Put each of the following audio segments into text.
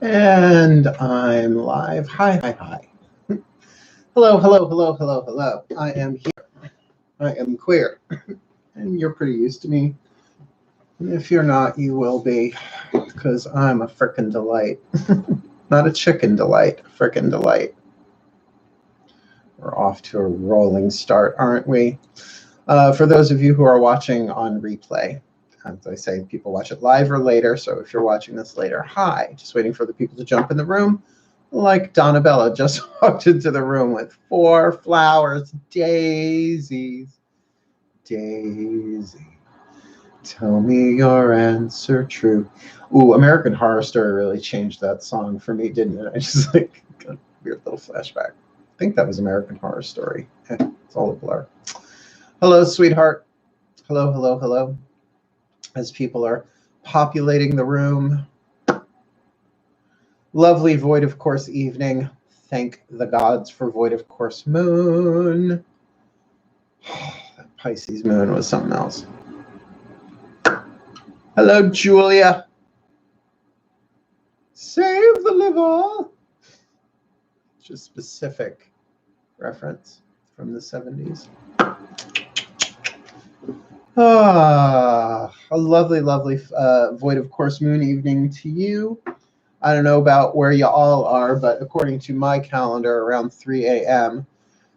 And I'm live. Hi, hi, hi. Hello, hello, hello, hello, hello. I am here. I am queer. And you're pretty used to me. And if you're not, you will be. Because I'm a frickin' delight. Not a chicken delight, a frickin' delight. We're off to a rolling start, aren't we? For those of you who are watching on replay, as I say, people watch it live or later. So if you're watching this later, hi. Just waiting for the people to jump in the room. Like Donabella just walked into the room with 4 flowers, daisies. Daisy, tell me your answer true. Ooh, American Horror Story really changed that song for me, didn't it? I just got a weird little flashback. I think that was American Horror Story. It's all a blur. Hello, sweetheart. Hello, hello, hello. As people are populating the room. Lovely void of course evening. Thank the gods for void of course moon. That Pisces moon was something else. Hello, Julia. Save the liver. Just specific reference from the 70s. A lovely, lovely void of course moon evening to you. I don't know about where you all are, but according to my calendar, around 3 a.m.,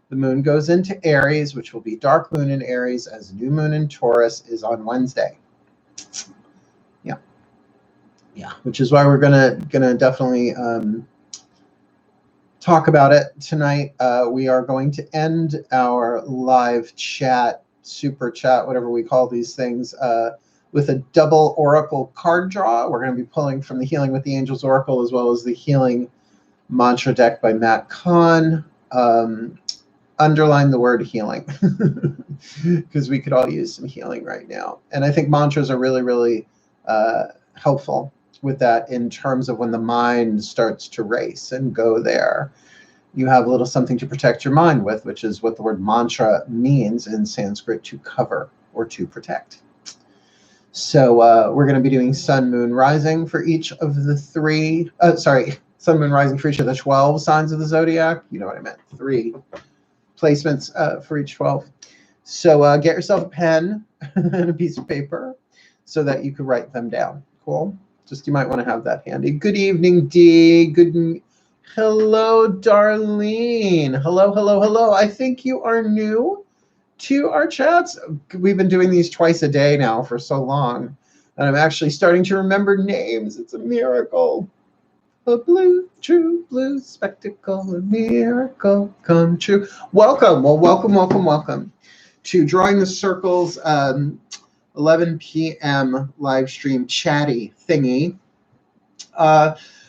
the moon goes into Aries, which will be dark moon in Aries, as new moon in Taurus is on Wednesday. Yeah, which is why we're gonna definitely talk about it tonight. We are going to end our live chat, super chat, whatever we call these things, with a double oracle card draw. We're going to be pulling from the Healing with the Angels Oracle as well as the Healing Mantra deck by Matt Kahn. Underline the word healing because we could all use some healing right now. And I think mantras are really, really helpful with that in terms of when the mind starts to race and go there. You have a little something to protect your mind with, which is what the word mantra means in Sanskrit, to cover or to protect. So we're going to be doing sun, moon, rising for each of the sun, moon, rising for each of the 12 signs of the zodiac. You know what I meant, 3 placements for each 12. So get yourself a pen and a piece of paper so that you can write them down. Cool? Just you might want to have that handy. Good evening, Dee. Hello, Darlene. Hello, hello, hello. I think you are new to our chats. We've been doing these twice a day now for so long, and I'm actually starting to remember names. It's a miracle. A true blue spectacle, a miracle come true. Welcome. Well, welcome to Drawing the Circle's 11 p.m. live stream chatty thingy.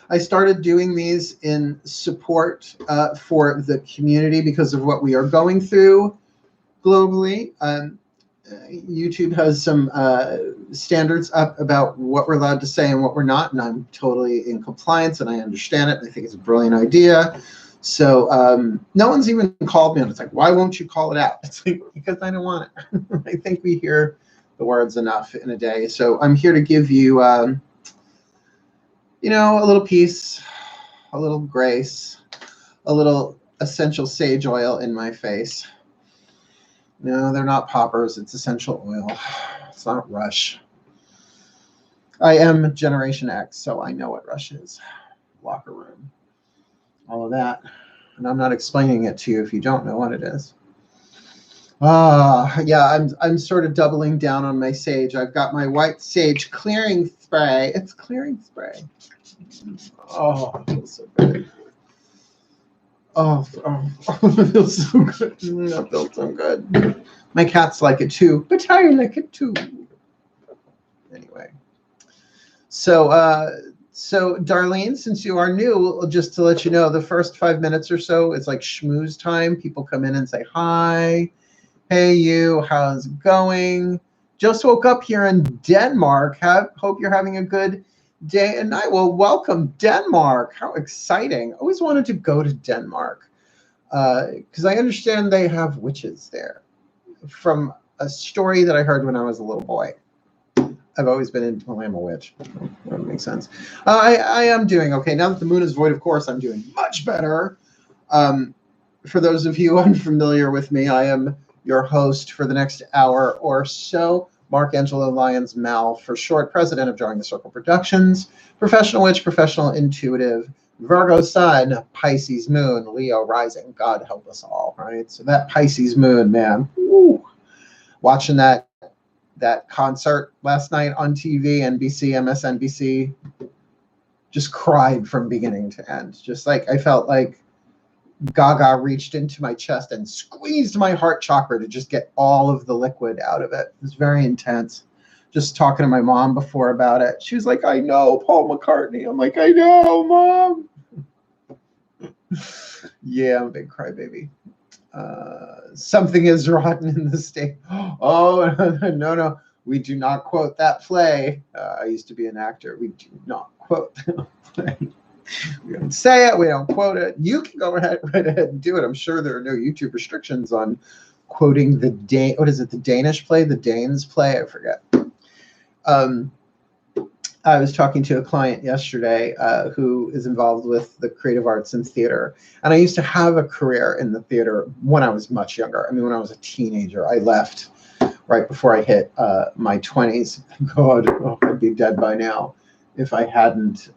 I started doing these in support for the community because of what we are going through globally. YouTube has some standards up about what we're allowed to say and what we're not, and I'm totally in compliance, and I understand it. I think it's a brilliant idea. So no one's even called me, and it's like, why won't you call it out? It's like, because I don't want it. I think we hear the words enough in a day. So I'm here to give you, a little peace, a little grace, a little essential sage oil in my face. No, they're not poppers. It's essential oil. It's not Rush. I am Generation X, so I know what Rush is. Locker room. All of that. And I'm not explaining it to you if you don't know what it is. Yeah, I'm sort of doubling down on my sage. I've got my white sage clearing spray. It's clearing spray. Oh, it feels so good. Oh, it feels so good. That feels so good. My cats like it too, but I like it too. Anyway, so Darlene, since you are new, just to let you know, the first 5 minutes or so is like schmooze time. People come in and say hi. Hey, you, how's it going? Just woke up here in Denmark. Hope you're having a good day and night. Well, welcome, Denmark. How exciting. I always wanted to go to Denmark because I understand they have witches there. From a story that I heard when I was a little boy. I've always been into, well, I'm a witch. I'm doesn't make sense. I am doing okay. Now that the moon is void, of course, I'm doing much better. For those of you unfamiliar with me, I am your host for the next hour or so. Mark Angelo Lyons Mal for short, president of Drawing the Circle Productions, professional witch, professional intuitive, Virgo sun, Pisces moon, Leo rising. God help us all, right? So that Pisces moon, man, woo. Watching that concert last night on TV, NBC, MSNBC, just cried from beginning to end. Just like I felt like Gaga reached into my chest and squeezed my heart chakra to just get all of the liquid out of it. It was very intense. Just talking to my mom before about it. She was like, I know Paul McCartney. I'm like, I know, Mom. Yeah, I'm a big crybaby. Something is rotten in the state. Oh, no. We do not quote that play. I used to be an actor. We do not quote that play. We don't say it. We don't quote it. You can go right ahead and do it. I'm sure there are no YouTube restrictions on quoting the the Danish play? The Danes play? I forget. I was talking to a client yesterday who is involved with the creative arts and theater. And I used to have a career in the theater when I was much younger. I mean, when I was a teenager, I left right before I hit my 20s. God, I'd be dead by now if I hadn't.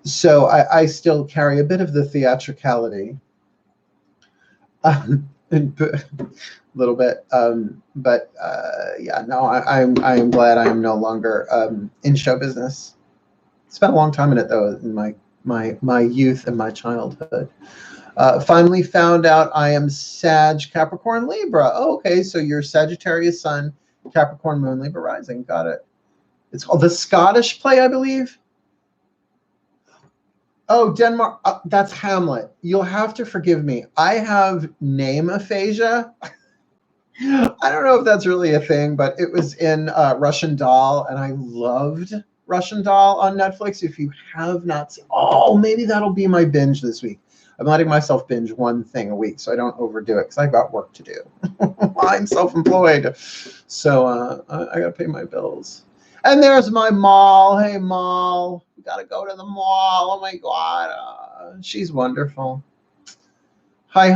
So I still carry a bit of the theatricality, a little bit. Yeah, no, I am glad I am no longer in show business. Spent a long time in it though, in my youth and my childhood. Finally found out I am Sag, Capricorn, Libra. Oh, okay, so you're Sagittarius Sun, Capricorn Moon, Libra rising. Got it. It's called the Scottish play, I believe. Oh, Denmark. That's Hamlet. You'll have to forgive me. I have name aphasia. I don't know if that's really a thing, but it was in Russian Doll, and I loved Russian Doll on Netflix. If you have not seen, oh, maybe that'll be my binge this week. I'm letting myself binge one thing a week so I don't overdo it because I've got work to do. I'm self-employed, so I got to pay my bills. And there's my Mall. Hey, Mall. We got to go to the mall. Oh, my God. She's wonderful. Hi.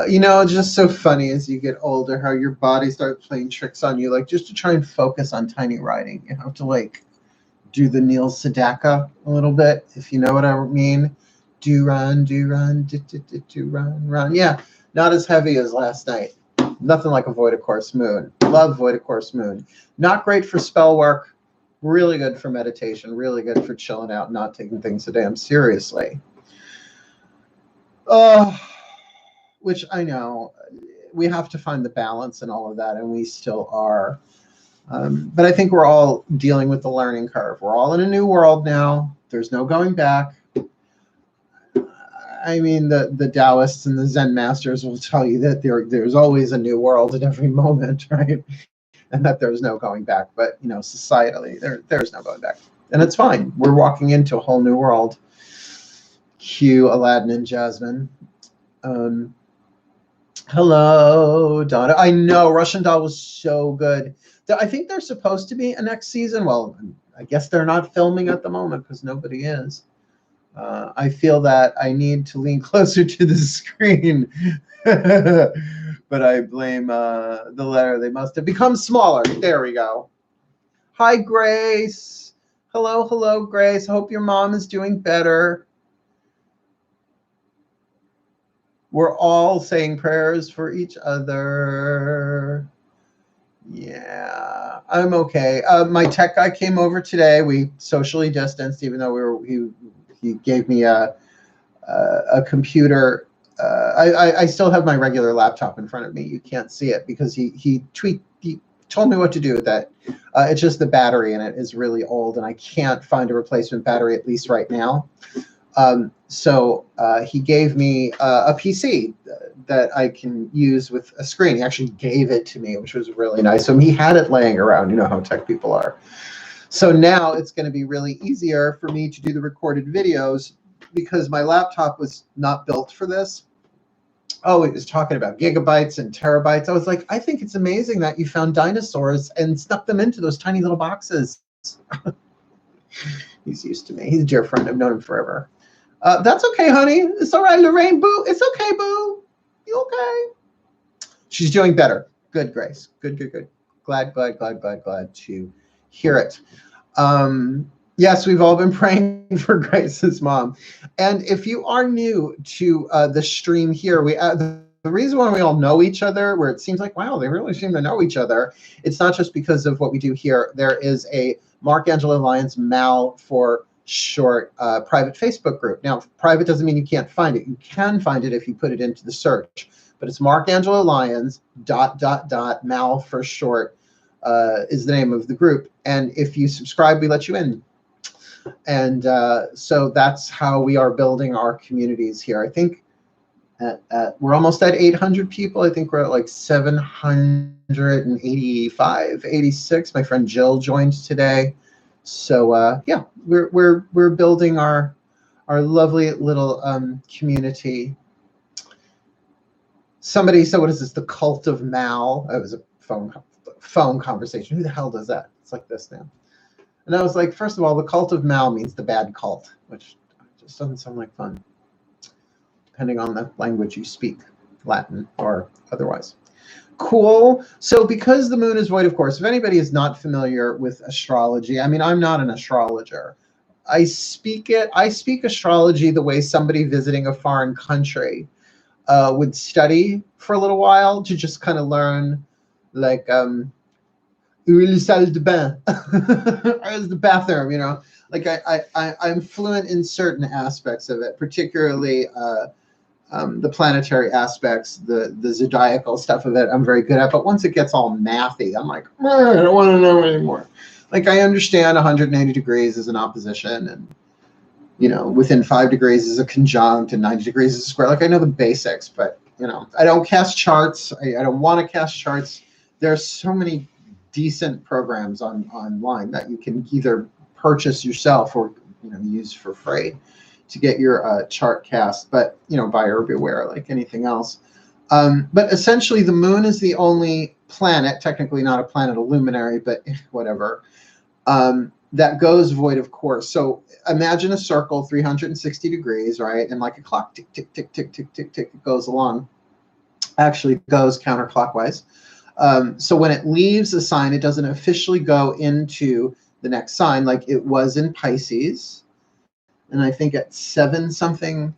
You know, it's just so funny as you get older how your body starts playing tricks on you. Like, just to try and focus on tiny writing, you have to, like, do the Neil Sedaka a little bit, if you know what I mean. Do run, run. Yeah. Not as heavy as last night. Nothing like a Void of Course Moon. Love Void of Course Moon. Not great for spell work. Really good for meditation. Really good for chilling out, not taking things so damn seriously. Which I know we have to find the balance and all of that, and we still are. But I think we're all dealing with the learning curve. We're all in a new world now. There's no going back. I mean, the Taoists and the Zen masters will tell you that there's always a new world at every moment, right? And that there's no going back. But, you know, societally, there's no going back. And it's fine. We're walking into a whole new world. Cue Aladdin and Jasmine. Hello, Donna. I know, Russian Doll was so good. I think there's supposed to be a next season. Well, I guess they're not filming at the moment because nobody is. I feel that I need to lean closer to the screen, but I blame the letter. They must have become smaller. There we go. Hi, Grace. Hello, Grace. Hope your mom is doing better. We're all saying prayers for each other. Yeah, I'm okay. My tech guy came over today. We socially distanced, even though he gave me a computer. I still have my regular laptop in front of me. You can't see it because he told me what to do with that. It's just the battery in it is really old, and I can't find a replacement battery, at least right now. So he gave me a PC that I can use with a screen. He actually gave it to me, which was really nice. So he had it laying around. You know how tech people are. So now it's going to be really easier for me to do the recorded videos because my laptop was not built for this. Oh, it was talking about gigabytes and terabytes. I was like, I think it's amazing that you found dinosaurs and snuck them into those tiny little boxes. He's used to me. He's a dear friend. I've known him forever. That's okay, honey. It's all right, Lorraine, boo. It's okay, boo. You okay? She's doing better. Good, Grace. Good, good, good. Glad to hear it. Yes, we've all been praying for Grace's mom. And if you are new to the stream here, the reason why we all know each other, where it seems like, wow, they really seem to know each other, it's not just because of what we do here. There is a Mark Angelo Lyons, Mal for short, private Facebook group. Now, private doesn't mean you can't find it. You can find it if you put it into the search. But it's Mark Angelo Lyons, .. Mal for short, is the name of the group. And if you subscribe, we let you in. And so that's how we are building our communities here. I think we're almost at 800 people. I think we're at like 785, 86. My friend Jill joined today. So yeah, we're building our lovely little community. Somebody said, what is this? The cult of Mal. It was a phone conversation. Who the hell does that? It's like this now. And I was like, first of all, the cult of Mal means the bad cult, which just doesn't sound like fun, depending on the language you speak, Latin or otherwise. Cool. So because the moon is void, of course, if anybody is not familiar with astrology, I mean, I'm not an astrologer. I speak astrology the way somebody visiting a foreign country would study for a little while to just kind of learn, like, la salle de bain, or the bathroom, you know. Like I'm fluent in certain aspects of it, particularly the planetary aspects, the zodiacal stuff of it. I'm very good at. But once it gets all mathy, I'm like, I don't want to know anymore. Like I understand 180 degrees is an opposition, and you know, within 5 degrees is a conjunct, and 90 degrees is a square. Like I know the basics, but you know, I don't cast charts. I don't want to cast charts. There's so many decent programs online that you can either purchase yourself or use for free to get your chart cast. But buyer beware, like anything else. But essentially, the moon is the only planet, technically not a planet, a luminary, but whatever, that goes void of course. So imagine a circle, 360 degrees, right? And like a clock, tick, tick, tick, tick, tick, tick, tick, it goes along. Actually goes counterclockwise. So when it leaves a sign, it doesn't officially go into the next sign like it was in Pisces. And I think at 7 something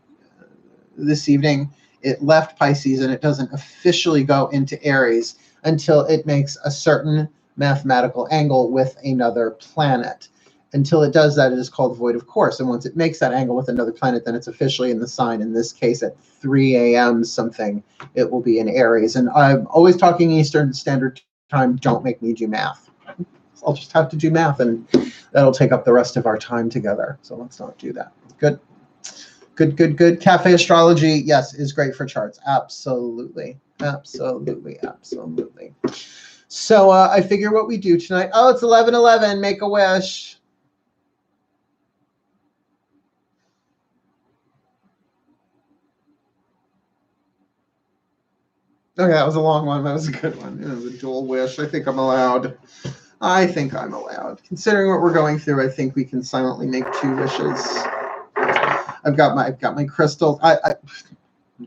this evening, it left Pisces, and it doesn't officially go into Aries until it makes a certain mathematical angle with another planet. Until it does that, it is called void of course. And once it makes that angle with another planet, then it's officially in the sign. In this case, at 3 a.m. something, it will be in Aries. And I'm always talking Eastern Standard Time. Don't make me do math. I'll just have to do math, and that'll take up the rest of our time together. So let's not do that. Good. Good, good, good. Cafe astrology, yes, is great for charts. Absolutely. Absolutely. Absolutely. So I figure what we do tonight. Oh, it's 11:11. Make a wish. Okay, that was a long one. That was a good one. It was a dual wish. I think I'm allowed. I think I'm allowed. Considering what we're going through, I think we can silently make 2 wishes. I've got my crystals. I've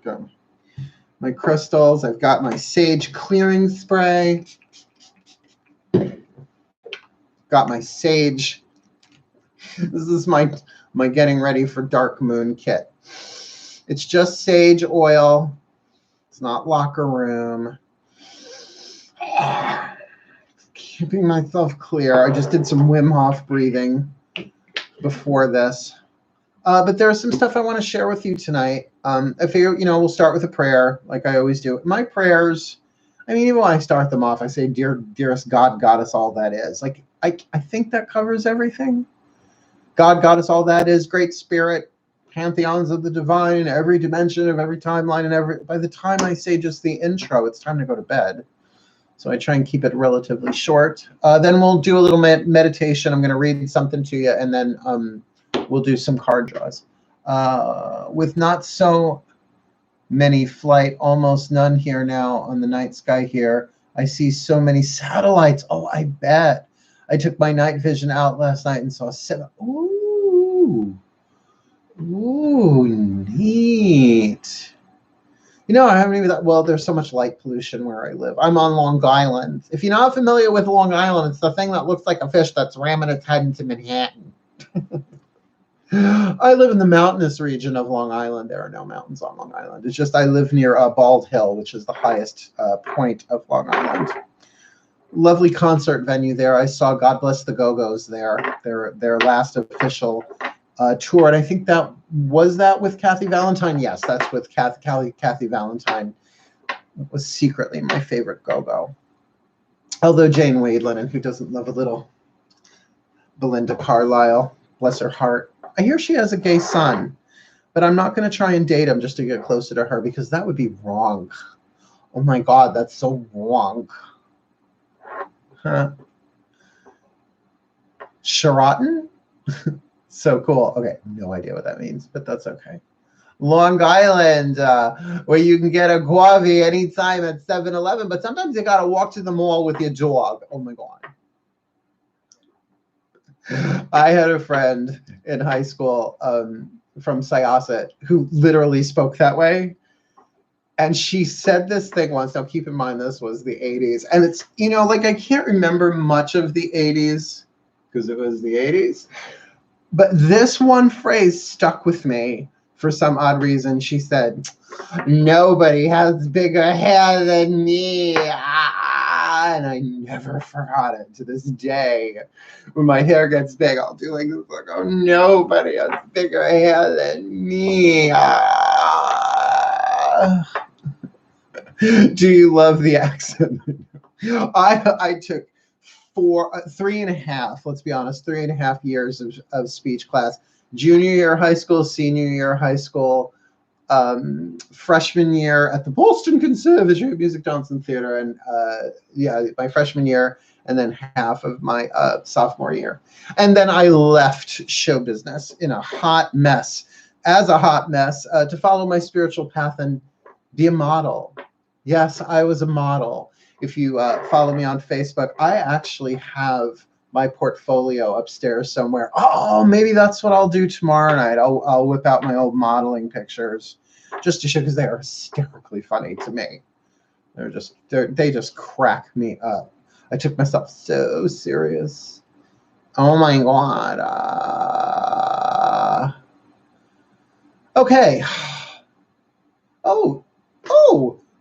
got my crystals. I've got my sage clearing spray. Got my sage. This is my getting ready for dark moon kit. It's just sage oil. It's not locker room. Keeping myself clear. I just did some Wim Hof breathing before this. But there's some stuff I want to share with you tonight. I figure, we'll start with a prayer like I always do. My prayers, I mean, even when I start them off, I say, dearest God, Goddess, all that is. Like, I think that covers everything. God, Goddess, all that is, Great Spirit, pantheons of the divine in every dimension of every timeline, and by the time I say just the intro, it's time to go to bed. So I try and keep it relatively short. Then we'll do a little meditation. I'm going to read something to you, and then we'll do some card draws. With not so Many flight, almost none here now on the night sky here. I see so many satellites. Oh, I bet. I took my night vision out last night and saw seven. Ooh. Ooh, neat. You know, I haven't even thought, well, there's so much light pollution where I live. I'm on Long Island. If you're not familiar with Long Island, it's the thing that looks like a fish that's ramming its head into Manhattan. I live in the mountainous region of Long Island. There are no mountains on Long Island. It's just I live near Bald Hill, which is the highest point of Long Island. Lovely concert venue there. I saw God Bless the Go-Go's there, their last official tour. And I think that was with Kathy Valentine. Yes, that's with Kathy Valentine. It was secretly my favorite go-go. Although Jane Wadlin, who doesn't love a little Belinda Carlisle, bless her heart. I hear she has a gay son, but I'm not going to try and date him just to get closer to her because that would be wrong. Oh my God, that's so wrong. Huh? Sheraton? So cool. Okay, no idea what that means, but that's okay. Long Island, where you can get a guava anytime at 7-Eleven, but sometimes you got to walk to the mall with your dog. Oh my God. I had a friend in high school from Syosset who literally spoke that way. And she said this thing once. Now, keep in mind, this was the 80s. And it's, you know, like I can't remember much of the 80s because it was the 80s. But this one phrase stuck with me for some odd reason. She said, "Nobody has bigger hair than me." And I never forgot it to this day. When my hair gets big, I'll do like this, like, "Oh, nobody has bigger hair than me." Do you love the accent? I took 3.5, let's be honest, 3.5 years of speech class. Junior year of high school, senior year of high school, freshman year at the Boston Conservatory of Music, Dance, and Theater, and my freshman year, and then half of my sophomore year. And then I left show business in a hot mess, to follow my spiritual path and be a model. Yes, I was a model. If you follow me on Facebook, I actually have my portfolio upstairs somewhere. Oh, maybe that's what I'll do tomorrow night. I'll whip out my old modeling pictures just to show, because they are hysterically funny to me. They just crack me up. I took myself so serious. Oh my God. Okay. Oh,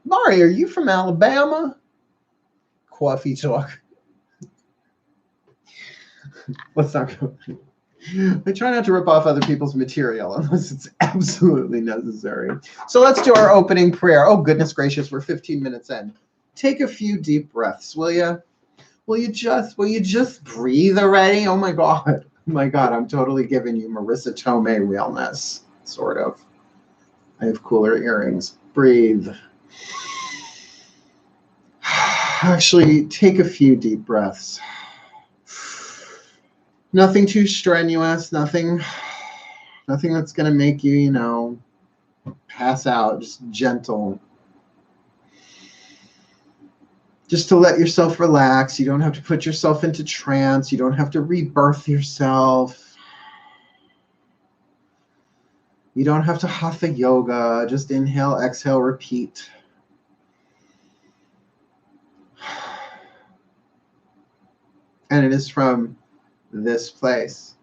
Mari, are you from Alabama? Coffee talk. Let's not go. I try not to rip off other people's material unless it's absolutely necessary. So let's do our opening prayer. Oh, goodness gracious, we're 15 minutes in. Take a few deep breaths, will you? Will you just breathe already? Oh my God. Oh my God, I'm totally giving you Marissa Tomei realness, sort of. I have cooler earrings. Breathe. Actually, take a few deep breaths. Nothing too strenuous, nothing that's going to make you, pass out, just gentle. Just to let yourself relax. You don't have to put yourself into trance. You don't have to rebirth yourself. You don't have to hatha yoga. Just inhale, exhale, repeat. And it is from this place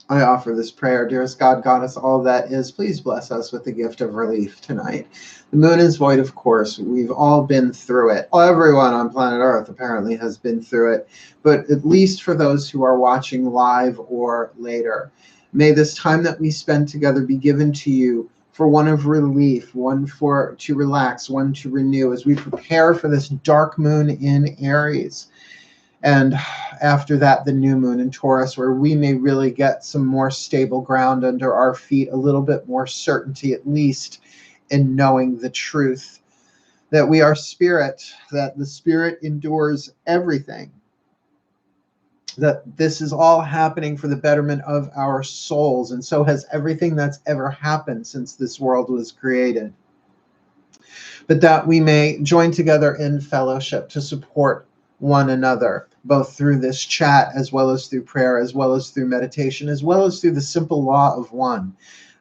I offer this prayer. Dearest God, Goddess, all that is, please bless us with the gift of relief tonight. The moon is void, of course. We've all been through it. Everyone on planet Earth apparently has been through it. But at least for those who are watching live or later, may this time that we spend together be given to you for one of relief, one to relax, one to renew as we prepare for this dark moon in Aries. And after that, the new moon in Taurus, where we may really get some more stable ground under our feet, a little bit more certainty, at least in knowing the truth, that we are spirit, that the spirit endures everything, that this is all happening for the betterment of our souls, and so has everything that's ever happened since this world was created. but that we may join together in fellowship to support one another, both through this chat, as well as through prayer, as well as through meditation, as well as through the simple law of one,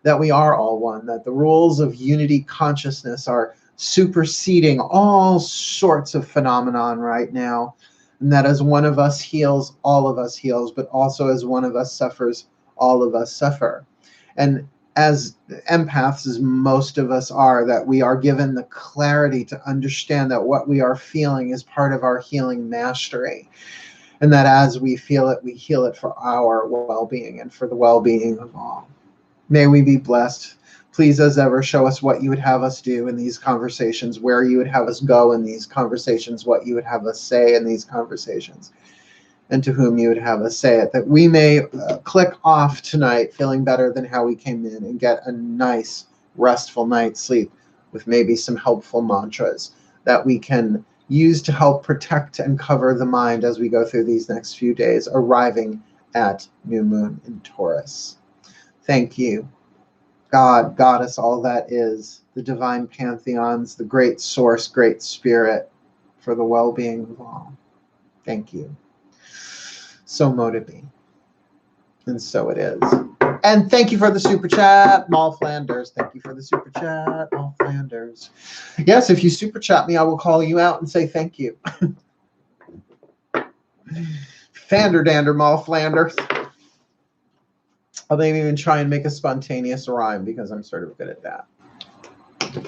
that we are all one, that the rules of unity consciousness are superseding all sorts of phenomenon right now, and that as one of us heals, all of us heals, but also as one of us suffers, all of us suffer. And as empaths, as most of us are, that we are given the clarity to understand that what we are feeling is part of our healing mastery. And that as we feel it, we heal it for our well-being and for the well-being of all. May we be blessed. Please, as ever, show us what you would have us do in these conversations, where you would have us go in these conversations, what you would have us say in these conversations, and to whom you would have us say it, that we may click off tonight feeling better than how we came in and get a nice, restful night's sleep with maybe some helpful mantras that we can use to help protect and cover the mind as we go through these next few days, arriving at new moon in Taurus. Thank you, God, Goddess, all that is, the divine pantheons, the great source, great spirit, for the well-being of all. Thank you. So mote it be. And so it is. And thank you for the super chat, Maul Flanders. Thank you for the super chat, Maul Flanders. Yes, if you super chat me, I will call you out and say thank you. Fanderdander, Maul Flanders. I'll maybe even try and make a spontaneous rhyme because I'm sort of good at that. I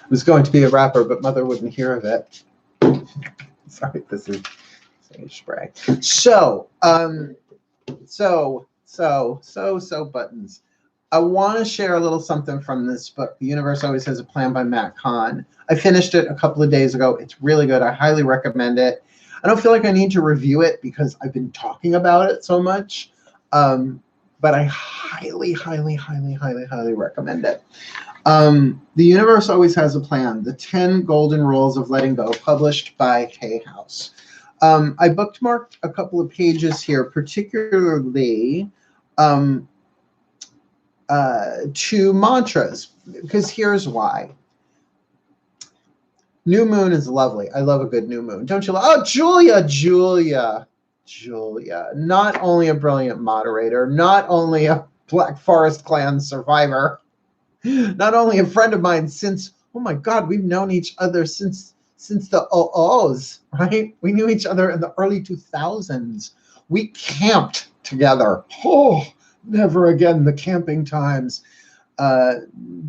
was going to be a rapper, but Mother wouldn't hear of it. Sorry, this is sage spray. So buttons. I want to share a little something from this book, The Universe Always Has a Plan by Matt Kahn. I finished it a couple of days ago. It's really good. I highly recommend it. I don't feel like I need to review it because I've been talking about it so much. But I highly, highly, highly, highly, highly recommend it. The Universe Always Has a Plan, The 10 Golden Rules of Letting Go, published by Hay House. I bookmarked a couple of pages here, particularly to mantras, because here's why. New moon is lovely. I love a good new moon. Don't you love? Oh, Julia. Not only a brilliant moderator, not only a Black Forest Clan survivor, not only a friend of mine since, oh my God, we've known each other since the OOs, right? We knew each other in the early 2000s. We camped together. Oh, never again the camping times.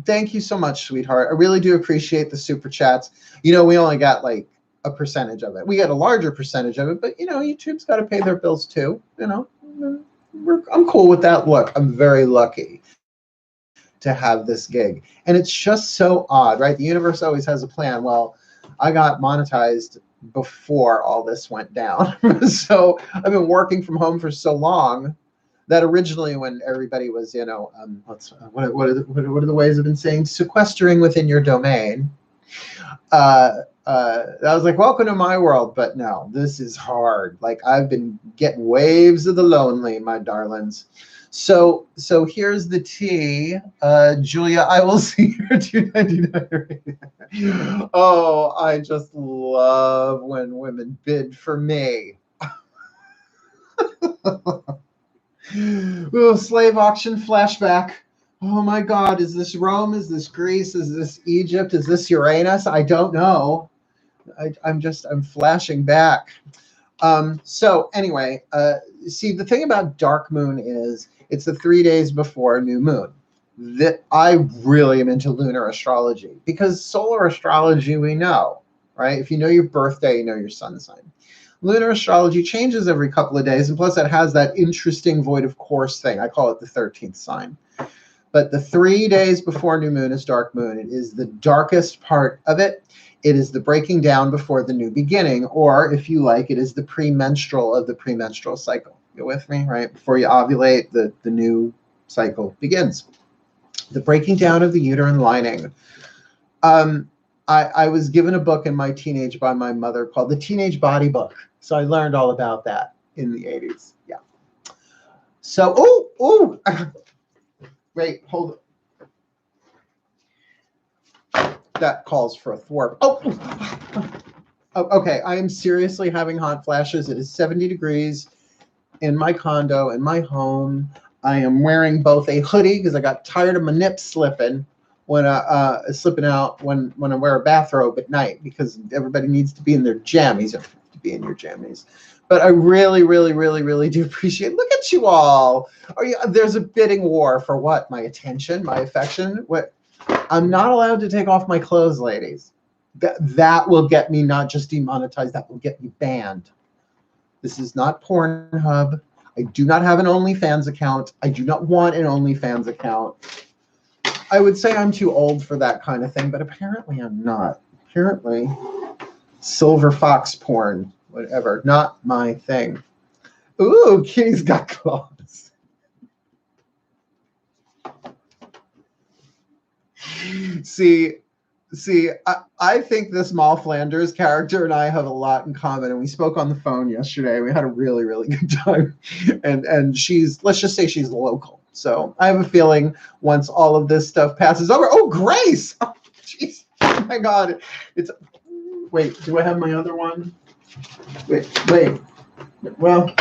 Thank you so much, sweetheart. I really do appreciate the super chats. You know, we only got like a percentage of it. We get a larger percentage of it, but you know, YouTube's got to pay their bills too. You know, I'm cool with that. Look, I'm very lucky to have this gig, and it's just so odd, right? The universe always has a plan. Well, I got monetized before all this went down, so I've been working from home for so long that originally, when everybody was, you know, what are the ways I've been saying, sequestering within your domain. I was like, welcome to my world, but no, this is hard. Like, I've been getting waves of the lonely, my darlings. So here's the tea. Julia, I will see your 299. Oh, I just love when women bid for me. Oh, slave auction flashback. Oh my God, is this Rome? Is this Greece? Is this Egypt? Is this Uranus? I don't know. I'm flashing back. So anyway, see, the thing about dark moon is it's the 3 days before new moon. That I really am into lunar astrology, because solar astrology we know, right? If you know your birthday, you know your sun sign. Lunar astrology changes every couple of days, and plus it has that interesting void of course thing. I call it the 13th sign. But the 3 days before new moon is dark moon. It is the darkest part of it. It is the breaking down before the new beginning, or if you like, it is the premenstrual of the premenstrual cycle. You with me, right? Before you ovulate, the new cycle begins. The breaking down of the uterine lining. I was given a book in my teenage by my mother called The Teenage Body Book. So I learned all about that in the 80s. Yeah. So, wait, hold it. that calls for a thwarp. Oh, okay. I am seriously having hot flashes. It is 70 degrees in my condo, in my home. I am wearing both a hoodie because I got tired of my nips slipping when slipping out when I wear a bathrobe at night, because everybody needs to be in their jammies. You have to be in your jammies. But I really, really, really, really do appreciate. Look at you all. There's a bidding war for what? My attention, my affection. What? I'm not allowed to take off my clothes, ladies. That will get me not just demonetized. That will get me banned. This is not Pornhub. I do not have an OnlyFans account. I do not want an OnlyFans account. I would say I'm too old for that kind of thing, but apparently I'm not. Apparently, silver fox porn, whatever, not my thing. Ooh, Kitty's got claws. See, I think this Mal Flanders character and I have a lot in common, and we spoke on the phone yesterday. We had a really, really good time, and she's, let's just say she's local. So I have a feeling once all of this stuff passes over. Oh, Grace! Oh, jeez! Oh my God! Wait. Do I have my other one? Wait. Well,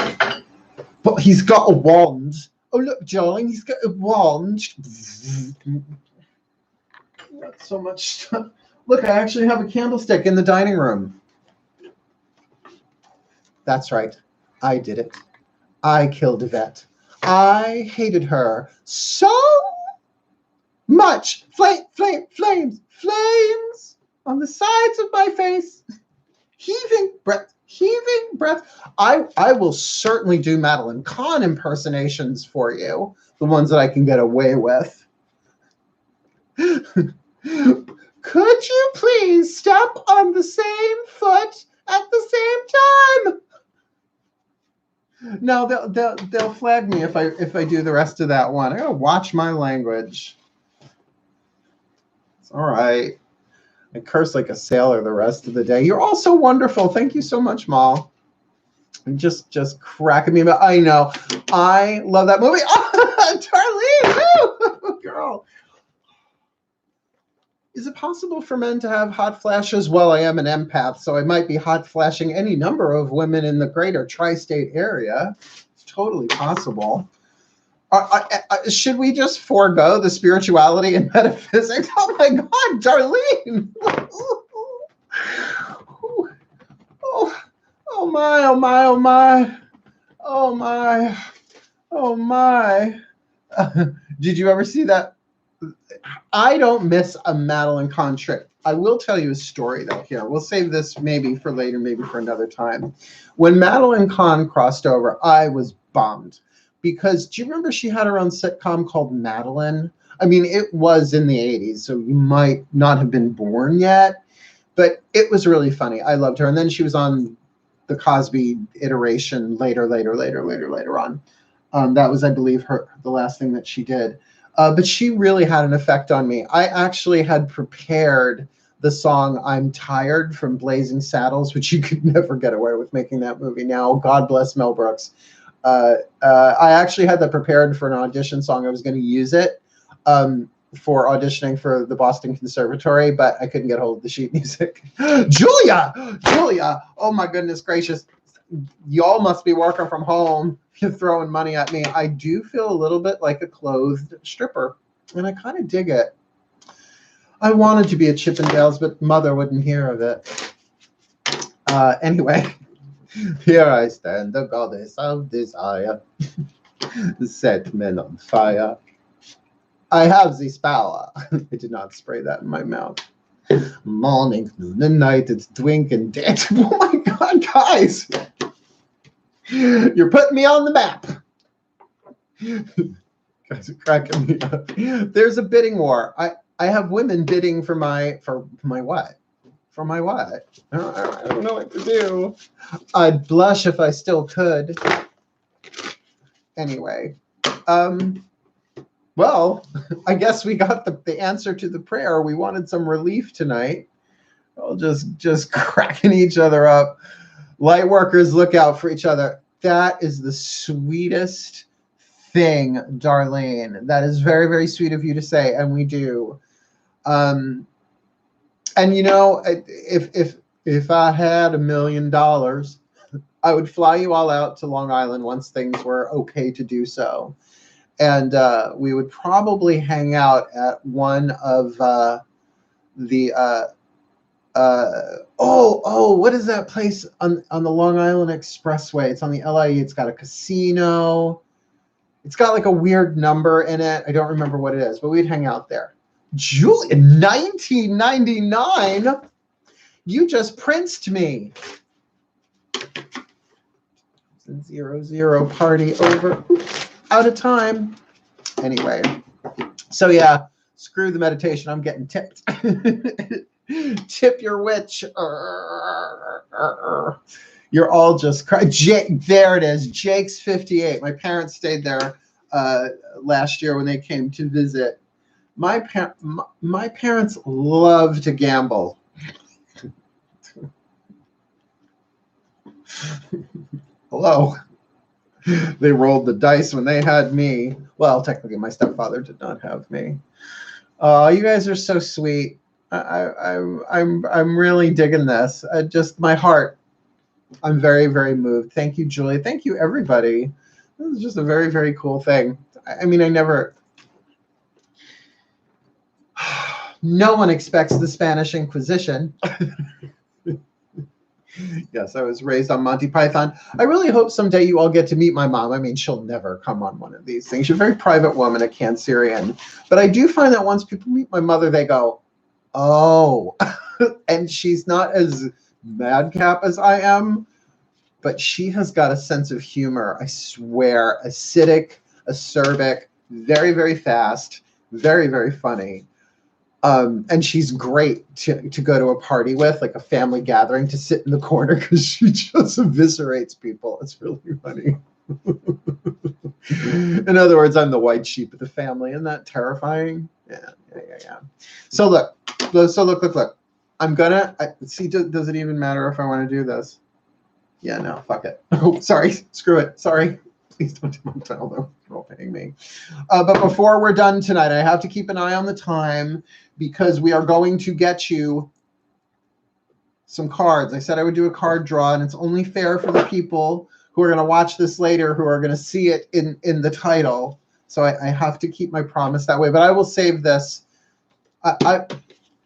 but he's got a wand. Oh look, darling, he's got a wand. Not so much stuff. Look, I actually have a candlestick in the dining room. That's right. I did it. I killed Yvette. I hated her so much. Flames on the sides of my face. Heaving breath. I will certainly do Madeline Kahn impersonations for you. The ones that I can get away with. Could you please step on the same foot at the same time? No, they'll flag me if I do the rest of that one. I gotta watch my language. It's all right. I curse like a sailor the rest of the day. You're all so wonderful. Thank you so much, Mal. Just cracking me up. I know. I love that movie. Oh, Darlene, woo! Girl. Is it possible for men to have hot flashes? Well, I am an empath, so I might be hot flashing any number of women in the greater tri-state area. It's totally possible. Should we just forego the spirituality and metaphysics? Oh my God, Darlene! Oh my, oh my, oh my. Oh my. Oh my. Did you ever see that? I don't miss a Madeline Kahn trick. I will tell you a story, though, here. We'll save this maybe for later, maybe for another time. When Madeline Kahn crossed over, I was bummed. Because do you remember she had her own sitcom called Madeline? I mean, it was in the 80s, so you might not have been born yet. But it was really funny. I loved her. And then she was on the Cosby iteration later on. That was, I believe, the last thing that she did. But she really had an effect on me. I actually had prepared the song I'm Tired from Blazing Saddles, which you could never get away with making that movie now. God bless Mel Brooks. I actually had that prepared for an audition song. I was going to use it for auditioning for the Boston Conservatory, but I couldn't get hold of the sheet music. Julia! Oh my goodness gracious. Y'all must be working from home. You're throwing money at me. I do feel a little bit like a clothed stripper, and I kind of dig it. I wanted to be a Chippendales, but mother wouldn't hear of it. Anyway, here I stand, the goddess of desire, set men on fire. I have this power. I did not spray that in my mouth. Morning, noon, and night, it's drink and dance. Oh my God, guys. You're putting me on the map. Guys are cracking me up. There's a bidding war. I have women bidding for my what? For my what? I don't know what to do. I'd blush if I still could. Anyway, well, I guess we got the answer to the prayer. We wanted some relief tonight. We'll just cracking each other up. Light workers, look out for each other. That is the sweetest thing, Darlene. That is very, very sweet of you to say, and we do. And you know, if I had $1 million, I would fly you all out to Long Island once things were okay to do so. And we would probably hang out at one of what is that place on the Long Island Expressway? It's on the LIE. It's got a casino. It's got like a weird number in it. I don't remember what it is, but we'd hang out there. Julie, in 1999, you just princed me. 0-0 party over. Oops, out of time. Anyway, so yeah, screw the meditation. I'm getting tipped. Tip your witch. You're all just crying. There it is. Jake's 58. My parents stayed there last year when they came to visit. My parents love to gamble. Hello. They rolled the dice when they had me. Well, technically, my stepfather did not have me. You guys are so sweet. I'm really digging this. Just my heart. I'm very, very moved. Thank you, Julie. Thank you, everybody. This is just a very, very cool thing. I mean, no one expects the Spanish Inquisition. Yes, I was raised on Monty Python. I really hope someday you all get to meet my mom. I mean, she'll never come on one of these things. She's a very private woman, a Cancerian. But I do find that once people meet my mother, they go, oh. And she's not as madcap as I am, but she has got a sense of humor. I swear, acidic, acerbic, very, very fast, very, very funny. And she's great to go to a party with, like a family gathering, to sit in the corner because she just eviscerates people. It's really funny. In other words, I'm the white sheep of the family. Isn't that terrifying? Yeah. So look. I'm gonna see. Does it even matter if I want to do this? Yeah, no, fuck it. Oh, sorry. Screw it. Sorry. Please don't do my title, though. You're all paying me. But before we're done tonight, I have to keep an eye on the time because we are going to get you some cards. I said I would do a card draw, and it's only fair for the people who are going to watch this later who are going to see it in the title. So I have to keep my promise that way. But I will save this.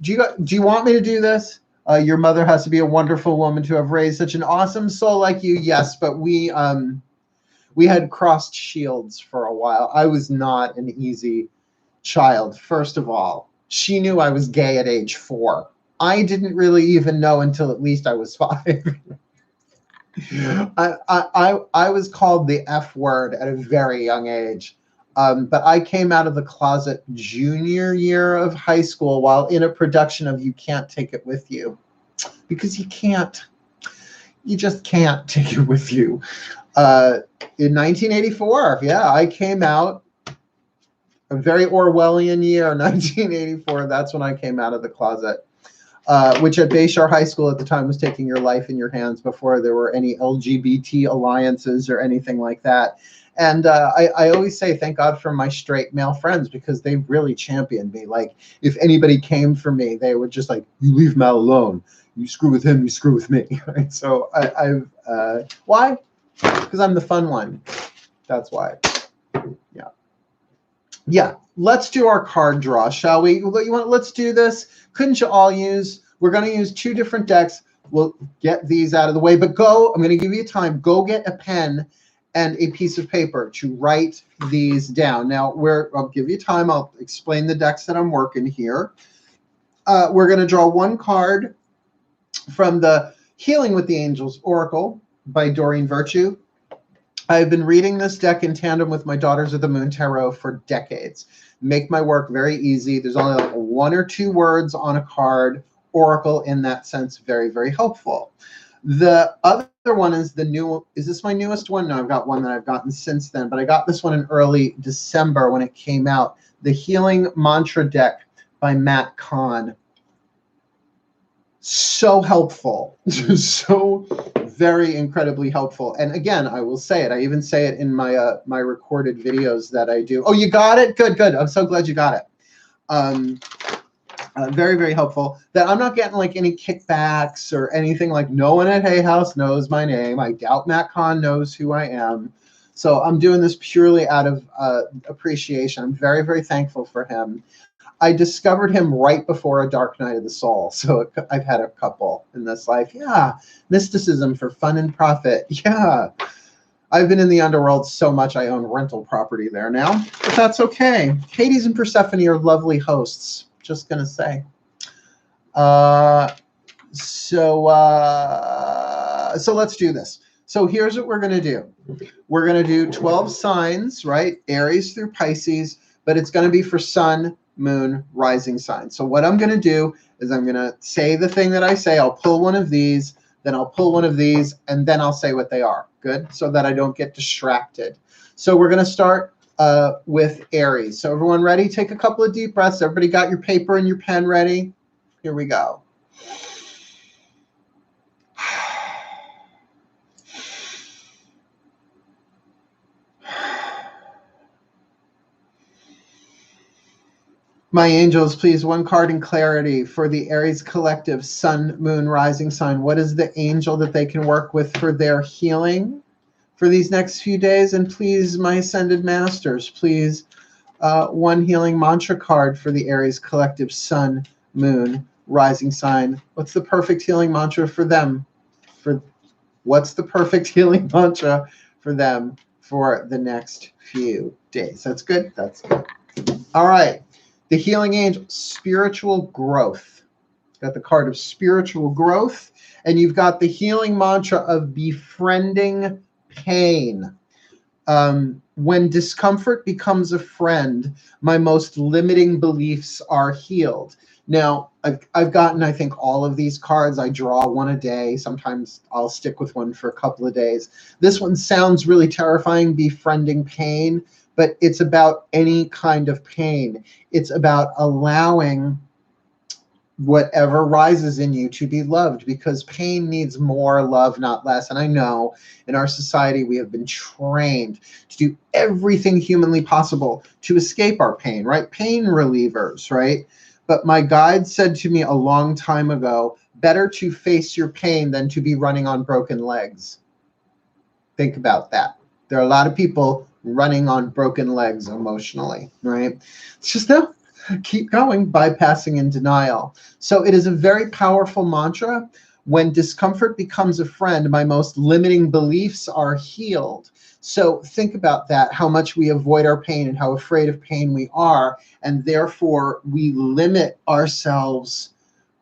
Do you want me to do this? Your mother has to be a wonderful woman to have raised such an awesome soul like you. Yes, but we had crossed shields for a while. I was not an easy child. First of all, she knew I was gay at age 4. I didn't really even know until at least I was 5. I was called the F word at a very young age. But I came out of the closet junior year of high school while in a production of You Can't Take It With You. Because you can't. You just can't take it with you. In 1984, yeah, I came out. A very Orwellian year, 1984. That's when I came out of the closet. Which at Bayshore High School at the time was taking your life in your hands before there were any LGBT alliances or anything like that. And I always say, thank God for my straight male friends, because they really championed me. Like, if anybody came for me, they would just like, you leave Mal alone. You screw with him, you screw with me. Right? So why? Because I'm the fun one. That's why. Yeah. Let's do our card draw, shall we? Let's do this. Couldn't you all use? We're going to use 2 different decks. We'll get these out of the way. But I'm going to give you time. Go get a pen and a piece of paper to write these down. Now, I'll give you time. I'll explain the decks that I'm working here. We're going to draw 1 card from the Healing with the Angels Oracle by Doreen Virtue. I've been reading this deck in tandem with my Daughters of the Moon Tarot for decades. Make my work very easy. There's only like 1 or 2 words on a card. Oracle, in that sense, very, very helpful. The other one is is this my newest one? No, I've got one that I've gotten since then, but I got this one in early December when it came out. The Healing Mantra deck by Matt Kahn. So helpful. So very incredibly helpful. And again, I will say it. I even say it in my my recorded videos that I do. Oh, you got it? Good. I'm so glad you got it. Very, very helpful. That I'm not getting like any kickbacks or anything. Like no one at Hay House knows my name. I doubt Matt Kahn knows who I am. So I'm doing this purely out of appreciation. I'm very, very thankful for him. I discovered him right before a dark night of the soul. So I've had a couple in this life. Yeah. Mysticism for fun and profit. Yeah. I've been in the underworld so much I own rental property there now. But that's okay. Hades and Persephone are lovely hosts. Just going to say. So let's do this. So here's what we're going to do. We're going to do 12 signs, right? Aries through Pisces, but it's going to be for sun, moon, rising sign. So what I'm going to do is I'm going to say the thing that I say. I'll pull one of these, then I'll pull one of these, and then I'll say what they are. Good? So that I don't get distracted. So we're going to start with Aries. So everyone ready? Take a couple of deep breaths. Everybody got your paper and your pen ready? Here we go. My angels, please, one card in clarity for the Aries collective, sun, moon, rising sign. What is the angel that they can work with for their healing for these next few days? And please, my ascended masters, please, one healing mantra card for the Aries collective, sun, moon, rising sign. What's the perfect healing mantra for them? What's the perfect healing mantra for them for the next few days? That's good. That's good. All right. The healing angel, spiritual growth. Got the card of spiritual growth, and you've got the healing mantra of befriending pain. When discomfort becomes a friend, my most limiting beliefs are healed. Now, I've gotten, I think, all of these cards. I draw one a day. Sometimes I'll stick with one for a couple of days. This one sounds really terrifying, befriending pain, but it's about any kind of pain. It's about allowing whatever rises in you to be loved, because pain needs more love, not less. And I know in our society, we have been trained to do everything humanly possible to escape our pain, right? Pain relievers, right? But my guide said to me a long time ago, better to face your pain than to be running on broken legs. Think about that. There are a lot of people running on broken legs emotionally, right? It's just no, keep going, bypassing in denial. So it is a very powerful mantra. When discomfort becomes a friend, my most limiting beliefs are healed. So think about that, how much we avoid our pain and how afraid of pain we are, and therefore we limit ourselves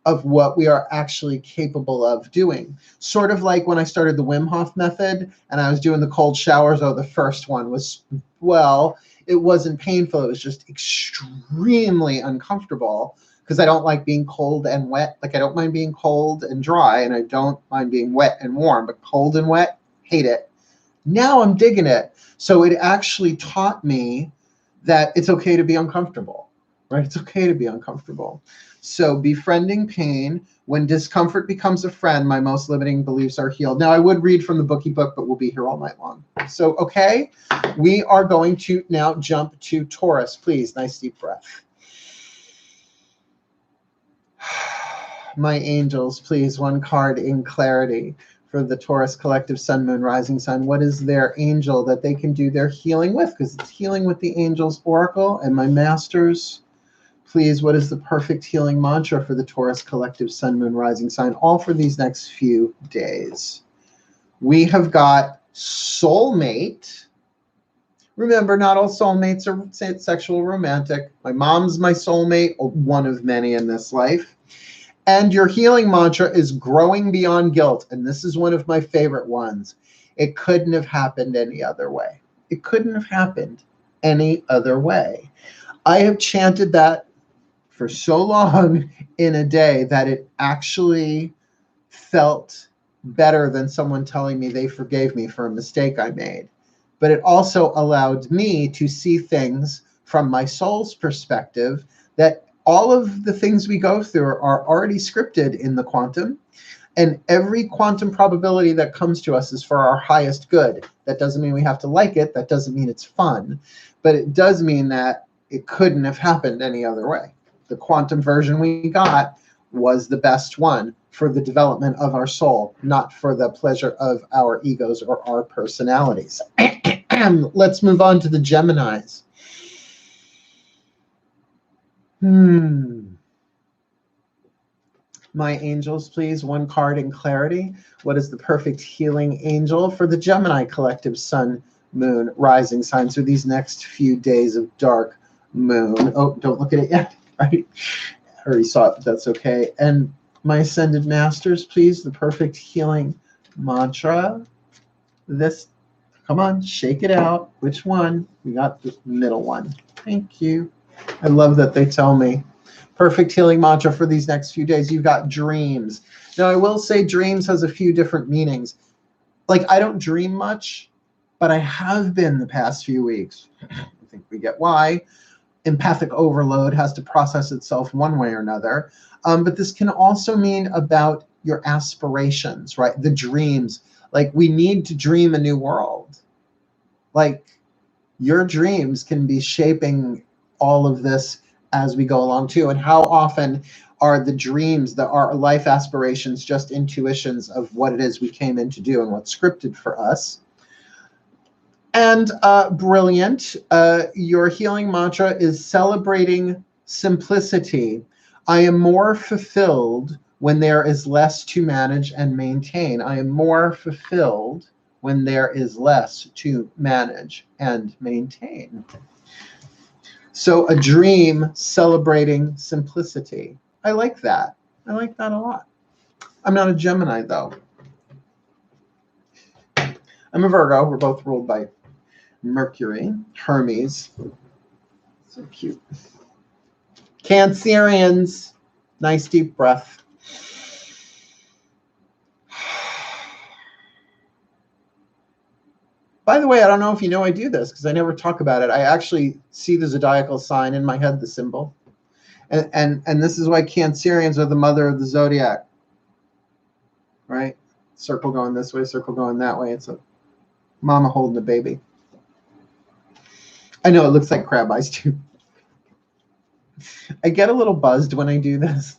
of what we are actually capable of doing. Sort of like when I started the Wim Hof method and I was doing the cold showers. Oh, the first one was, well, it wasn't painful. It was just extremely uncomfortable because I don't like being cold and wet. Like I don't mind being cold and dry, and I don't mind being wet and warm, but cold and wet, hate it. Now I'm digging it. So it actually taught me that it's okay to be uncomfortable, right? It's okay to be uncomfortable. So befriending pain, when discomfort becomes a friend, my most limiting beliefs are healed. Now I would read from the bookie book, but we'll be here all night long. So, okay, we are going to now jump to Taurus. Please, nice deep breath. My angels, please, one card in clarity for the Taurus collective, sun, moon, rising sign. What is their angel that they can do their healing with? Because it's healing with the angels oracle. And my masters, please, what is the perfect healing mantra for the Taurus collective, sun, moon, rising sign, all for these next few days? We have got soulmate. Remember, not all soulmates are sexual romantic. My mom's my soulmate, one of many in this life. And your healing mantra is growing beyond guilt. And this is one of my favorite ones. It couldn't have happened any other way. It couldn't have happened any other way. I have chanted that for so long in a day that it actually felt better than someone telling me they forgave me for a mistake I made. But it also allowed me to see things from my soul's perspective, that all of the things we go through are already scripted in the quantum, and every quantum probability that comes to us is for our highest good. That doesn't mean we have to like it. That doesn't mean it's fun, but it does mean that it couldn't have happened any other way. the quantum version we got was the best one for the development of our soul, not for the pleasure of our egos or our personalities. Let's move on to the Geminis. My angels, please, one card in clarity. What is the perfect healing angel for the Gemini collective sun, moon, rising signs for these next few days of dark moon? Oh, don't look at it yet, right? I already saw it, but that's okay. And my ascended masters, please, the perfect healing mantra. This, come on, shake it out. Which one? We got the middle one. Thank you. I love that they tell me. Perfect healing mantra for these next few days. You've got dreams. Now, I will say dreams has a few different meanings. Like, I don't dream much, but I have been the past few weeks. I think we get why. Empathic overload has to process itself one way or another. But this can also mean about your aspirations, right? The dreams. Like, we need to dream a new world. Like, your dreams can be shaping all of this as we go along too. And how often are the dreams, our life aspirations, just intuitions of what it is we came in to do and what's scripted for us? And brilliant. Your healing mantra is celebrating simplicity. I am more fulfilled when there is less to manage and maintain. I am more fulfilled when there is less to manage and maintain. So a dream celebrating simplicity. I like that. I like that a lot. I'm not a Gemini, though. I'm a Virgo. We're both ruled by Mercury, Hermes. So cute. Cancerians. Nice deep breath. By the way, I don't know if you know I do this because I never talk about it. I actually see the zodiacal sign in my head, the symbol. And this is why Cancerians are the mother of the zodiac. Right? Circle going this way, circle going that way. It's a mama holding a baby. I know it looks like crab eyes too. I get a little buzzed when I do this.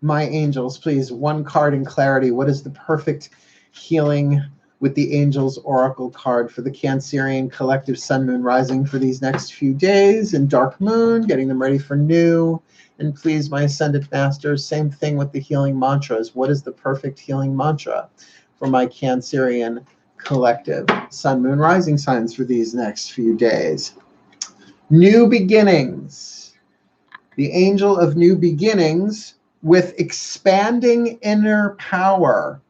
My angels, please, one card in clarity. What is the perfect healing with the Angels Oracle card for the Cancerian collective sun, moon, rising for these next few days, and dark moon, getting them ready for new? And please, my ascended masters, same thing with the healing mantras. What is the perfect healing mantra for my Cancerian collective sun, moon, rising signs for these next few days? New beginnings. The angel of new beginnings with expanding inner power.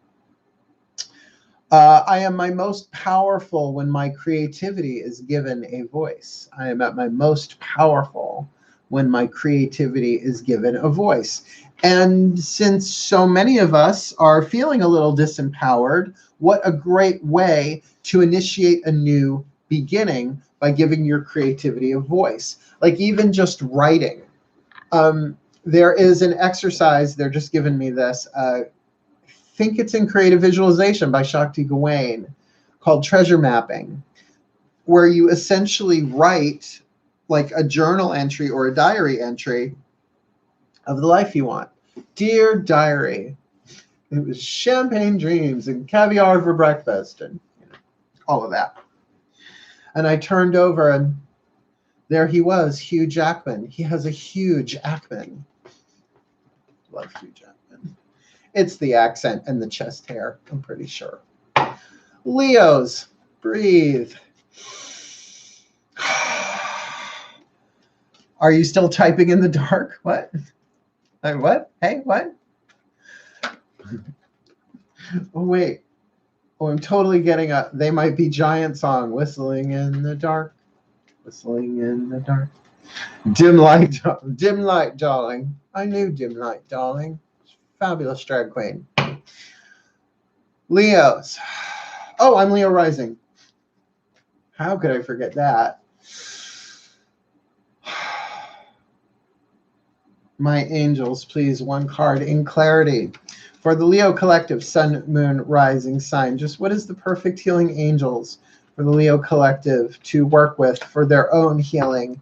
I am my most powerful when my creativity is given a voice. I am at my most powerful when my creativity is given a voice. And since so many of us are feeling a little disempowered, what a great way to initiate a new beginning by giving your creativity a voice. Like even just writing. There is an exercise, they're just giving me this, I think it's in Creative Visualization by Shakti Gawain, called treasure mapping, where you essentially write like a journal entry or a diary entry of the life you want. Dear diary, it was champagne dreams and caviar for breakfast and all of that. And I turned over and there he was, Hugh Jackman. He has a huge Jackman. Love Hugh Jackman. It's the accent and the chest hair, I'm pretty sure. Leos, breathe. Are you still typing in the dark? What? What? Hey, what? Oh, wait. Oh, I'm totally getting a They Might Be Giant song. Whistling in the dark. Whistling in the dark. Dim light, darling. I knew dim light, darling. Fabulous drag queen. Leos. Oh, I'm Leo rising. How could I forget that? My angels, please, one card in clarity. For the Leo collective, sun, moon, rising sign, just what is the perfect healing angels for the Leo collective to work with for their own healing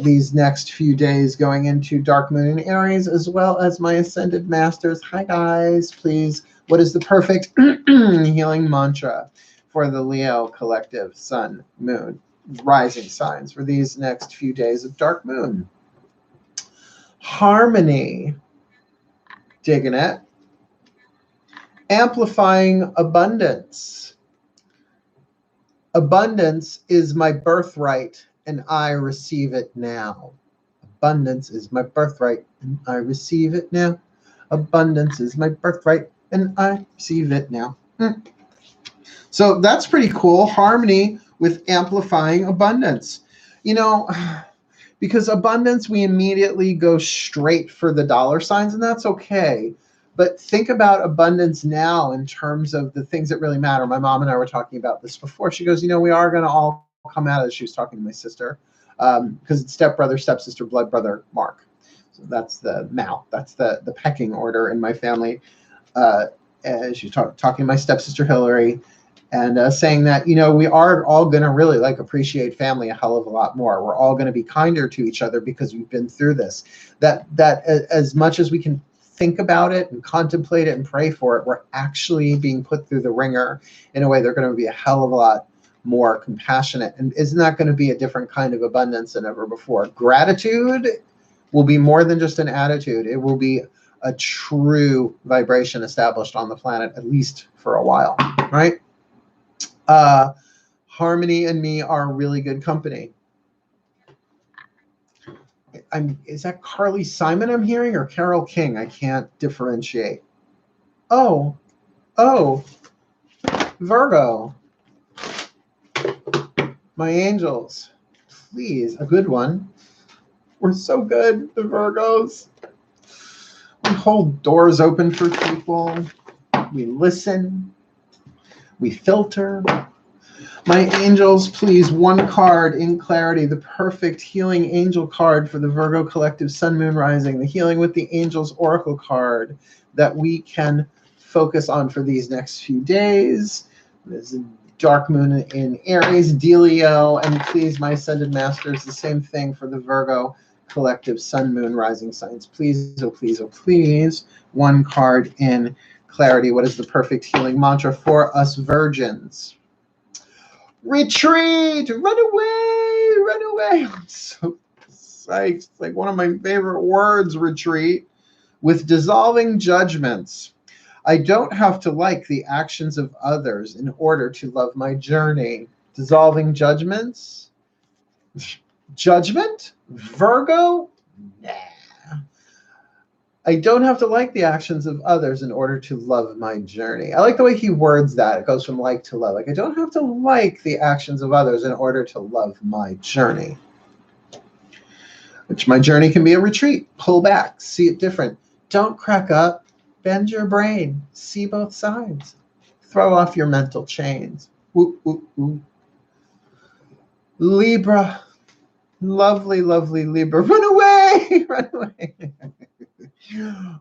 these next few days going into Dark Moon in Aries, as well as my Ascended Masters. Hi guys, please. What is the perfect healing mantra for the Leo collective, Sun, Moon, rising signs for these next few days of Dark Moon? Harmony. Digging it. Amplifying abundance. Abundance is my birthright, and I receive it now. Abundance is my birthright, and I receive it now. Abundance is my birthright, and I receive it now. So that's pretty cool. Harmony with amplifying abundance. You know, because abundance, we immediately go straight for the dollar signs, and that's okay. But think about abundance now in terms of the things that really matter. My mom and I were talking about this before. She goes, you know, we are going to all come out of this. She was talking to my sister because it's stepbrother, stepsister, blood brother, Mark. So that's the Mal. That's the pecking order in my family. And she's talking to my stepsister, Hillary, and saying that, you know, we are all going to really like appreciate family a hell of a lot more. We're all going to be kinder to each other because we've been through this. That as much as we can think about it and contemplate it and pray for it, we're actually being put through the ringer in a way they're going to be a hell of a lot more compassionate. And isn't that going to be a different kind of abundance than ever before? Gratitude will be more than just an attitude. It will be a true vibration established on the planet, at least for a while, right? Harmony and me are really good company. Is that Carly Simon I'm hearing, or Carol King? I can't differentiate. Oh, Virgo. My angels, please, a good one. We're so good, the Virgos. We hold doors open for people. We listen. We filter. My angels, please, one card in clarity, the perfect healing angel card for the Virgo collective, Sun, Moon, Rising, the Healing with the Angels Oracle card that we can focus on for these next few days. There's a Dark Moon in Aries, Delio, and please, my Ascended Masters, the same thing for the Virgo collective, Sun, Moon, Rising signs. Please, oh please, oh please, one card in clarity. What is the perfect healing mantra for us virgins? Retreat, run away, run away. I'm so psyched. It's like one of my favorite words, retreat. With dissolving judgments, I don't have to like the actions of others in order to love my journey. Dissolving judgments? Judgment? Virgo? Nah. I don't have to like the actions of others in order to love my journey. I like the way he words that. It goes from like to love. Like, I don't have to like the actions of others in order to love my journey. Which my journey can be a retreat. Pull back. See it different. Don't crack up. Bend your brain. See both sides. Throw off your mental chains. Woo, woo, woo. Libra. Lovely, lovely Libra. Run away! Run away!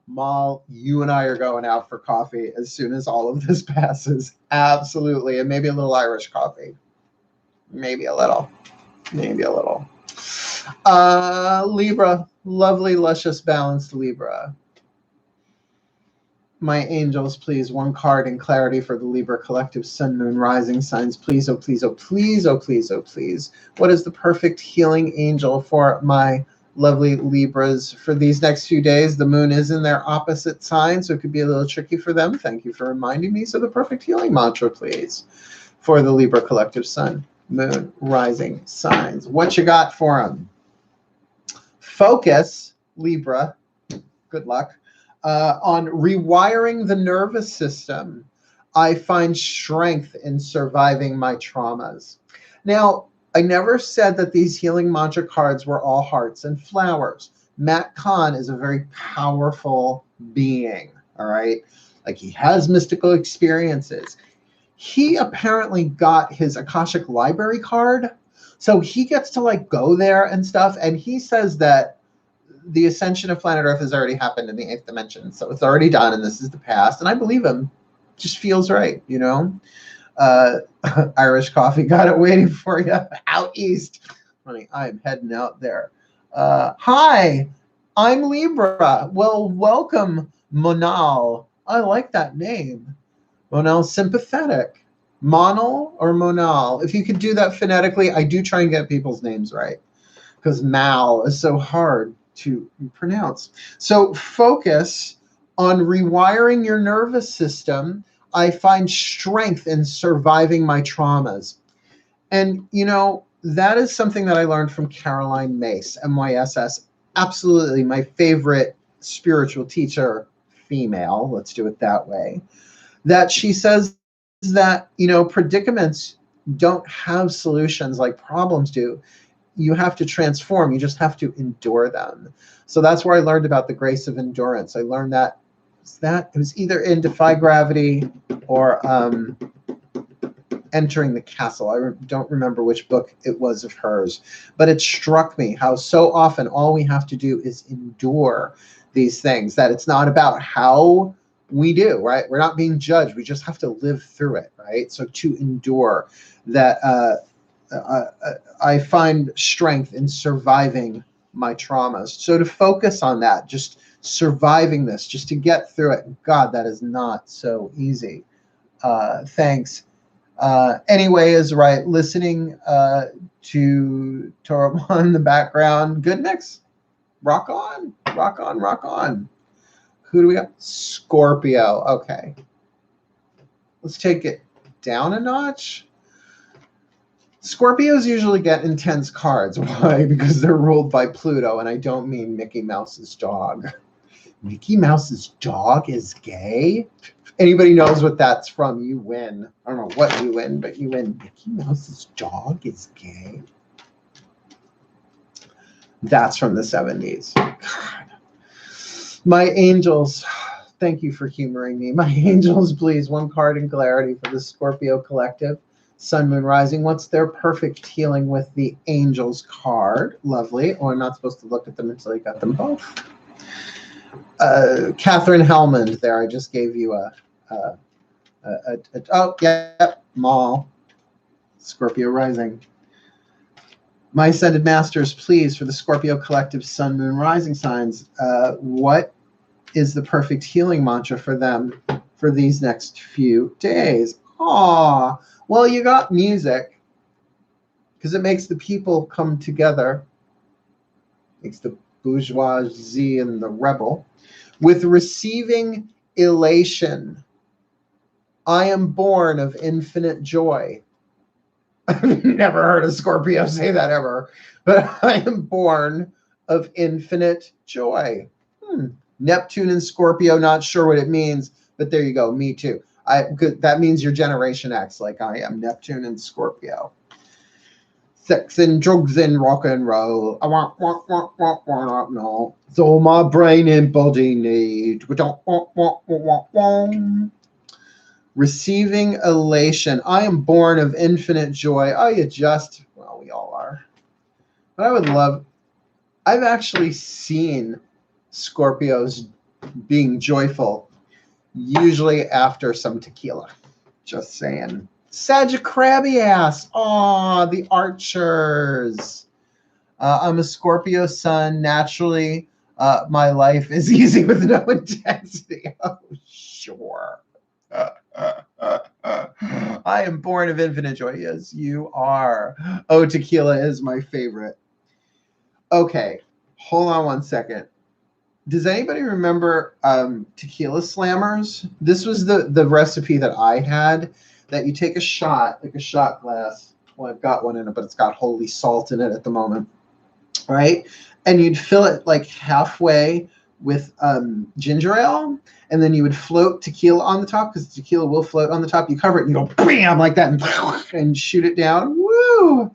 Mal, you and I are going out for coffee as soon as all of this passes. Absolutely. And maybe a little Irish coffee. Maybe a little. Maybe a little. Libra. Lovely, luscious, balanced Libra. My angels, please, one card in clarity for the Libra collective, Sun, Moon, Rising signs. Please, oh please, oh please, oh please, oh please. What is the perfect healing angel for my lovely Libras for these next few days? The moon is in their opposite sign, so it could be a little tricky for them. Thank you for reminding me. So the perfect healing mantra, please, for the Libra collective, Sun, Moon, Rising signs. What you got for them? Focus, Libra. Good luck. On rewiring the nervous system. I find strength in surviving my traumas. Now, I never said that these healing mantra cards were all hearts and flowers. Matt Kahn is a very powerful being, all right? Like, he has mystical experiences. He apparently got his Akashic Library card, so he gets to like go there and stuff, and he says that the ascension of planet Earth has already happened in the 8th dimension, so it's already done, and this is the past, and I believe him. Just feels right, you know? Irish coffee, got it waiting for you out east. Honey, I'm heading out there. Hi, I'm Libra. Well, welcome, Monal. I like that name. Monal sympathetic. Monal or Monal? If you could do that phonetically, I do try and get people's names right because Mal is so hard to pronounce. So focus on rewiring your nervous system. I find strength in surviving my traumas. And, you know, that is something that I learned from Caroline Myss, MYSS. Absolutely my favorite spiritual teacher, female, let's do it that way, that she says that, you know, predicaments don't have solutions like problems do. You have to transform. You just have to endure them. So that's where I learned about the grace of endurance. I learned that it was either in Defy Gravity or Entering the Castle. I don't remember which book it was of hers, but it struck me how so often all we have to do is endure these things, that it's not about how we do, right? We're not being judged. We just have to live through it, right? So to endure that, I find strength in surviving my traumas. So to focus on that, just surviving this, just to get through it. God, that is not so easy. Thanks. Anyway is right. Listening to Torah in the background. Good mix. Rock on, rock on, rock on. Who do we got? Scorpio. Okay. Let's take it down a notch. Scorpios usually get intense cards. Why? Because they're ruled by Pluto, and I don't mean Mickey Mouse's dog. Mickey Mouse's dog is gay? Anybody knows what that's from, you win. I don't know what you win, but you win. Mickey Mouse's dog is gay? That's from the 70s. God. My angels, thank you for humoring me. My angels, please, one card in clarity for the Scorpio collective. Sun, Moon, Rising. What's their perfect healing with the angels card? Lovely. Oh, I'm not supposed to look at them until I got them both. Catherine Hellman there. I just gave you oh, yeah, Maul. Scorpio Rising. My Ascended Masters, please, for the Scorpio collective Sun, Moon, Rising signs, what is the perfect healing mantra for them for these next few days? Aw, well, you got music, because it makes the people come together. Makes the bourgeoisie and the rebel. With receiving elation, I am born of infinite joy. I've never heard a Scorpio say that ever, but I am born of infinite joy. Neptune and Scorpio, not sure what it means, but there you go. Me too. That means you're Generation X, like I am. Neptune and Scorpio. Sex and drugs and rock and roll. I want no. So my brain and body need. Receiving elation. I am born of infinite joy. Oh, you just, well, we all are. But I would love, I've actually seen Scorpios being joyful, usually after some tequila. Just saying. Sagittarius. Aw, the Archers. I'm a Scorpio sun. Naturally, my life is easy with no intensity. Oh, sure. I am born of infinite joy. Yes, you are. Oh, tequila is my favorite. Okay, hold on one second. Does anybody remember tequila slammers? This was the recipe that I had, that you take a shot, like a shot glass. Well, I've got one in it, but it's got holy salt in it at the moment, right? And you'd fill it like halfway with ginger ale, and then you would float tequila on the top, because tequila will float on the top. You cover it and you go bam like that and shoot it down. Woo!